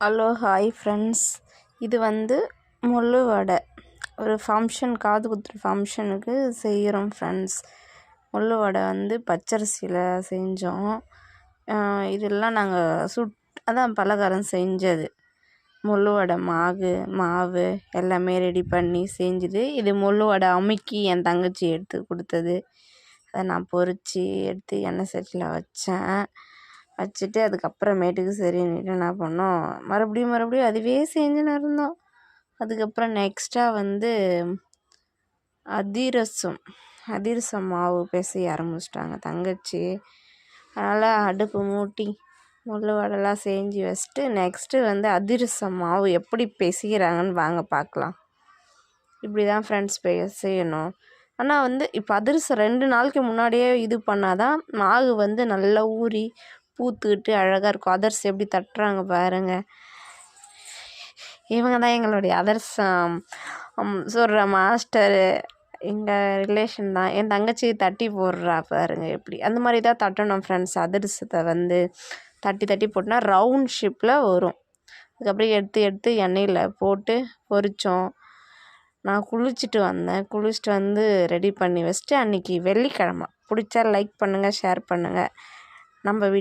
Hello hi friends, இது முள்ளு வடை. ஒரு ஃபங்க்ஷன், காது குத்துற ஃபங்க்ஷனுக்கு செய்கிறோம் ஃப்ரெண்ட்ஸ். முள்ளு வடை பச்சரிசியில் செஞ்சோம். இதெல்லாம் நாங்கள் அதான் பலகாரம் செஞ்சது. முள்ளு வடை மாவு எல்லாமே ரெடி பண்ணி செஞ்சுது. இது முள்ளு வடை அமுக்கி என் தங்கச்சி எடுத்து கொடுத்தது. அதை நான் பொரித்து எடுத்து எண்ணெய் சட்டியில் வச்சுட்டு அதுக்கப்புறமேட்டுக்கு சரின்னுட்டு என்ன பண்ணோம், மறுபடியும் அதுவே செஞ்சுன்னு இருந்தோம். அதுக்கப்புறம் நெக்ஸ்ட்டாக அதிரசம் மாவு பிசைய ஆரம்பிச்சிட்டாங்க தங்கச்சி. அதனால் அடுப்பு மூட்டி முள்ளு வடைலாம் செஞ்சு வச்சுட்டு நெக்ஸ்ட்டு அதிரசம் மாவு எப்படி பிசைகிறாங்கன்னு வாங்க பார்க்கலாம். இப்படி தான் ஃப்ரெண்ட்ஸ் செய்யணும். ஆனால் இப்போ அதிரசம் 2 நாளைக்கு முன்னாடியே இது பண்ணால் தான் மாவு நல்லா ஊறி பூத்துக்கிட்டு அழகாக இருக்கும். அதிரசம் எப்படி தட்டுறாங்க பாருங்கள். இவங்க தான் எங்களுடைய அதிரசம் சொல்கிற மாஸ்டரு, எங்கள் ரிலேஷன் தான். என் தங்கச்சி தட்டி போடுறா பாருங்க எப்படி. அந்த மாதிரி தான் தட்டணும் ஃப்ரெண்ட்ஸ். அதிரசத்தை தட்டி போட்டுனா ரவுண்ட் ஷேப்பில் வரும். அதுக்கப்புறம் எடுத்து எண்ணெயில் போட்டு பொரித்தோம். நான் குளிச்சுட்டு ரெடி பண்ணி வச்சுட்டு, அன்றைக்கி வெள்ளிக்கிழமை. பிடிச்சா லைக் பண்ணுங்கள், ஷேர் பண்ணுங்கள். நம்ம வீடியோ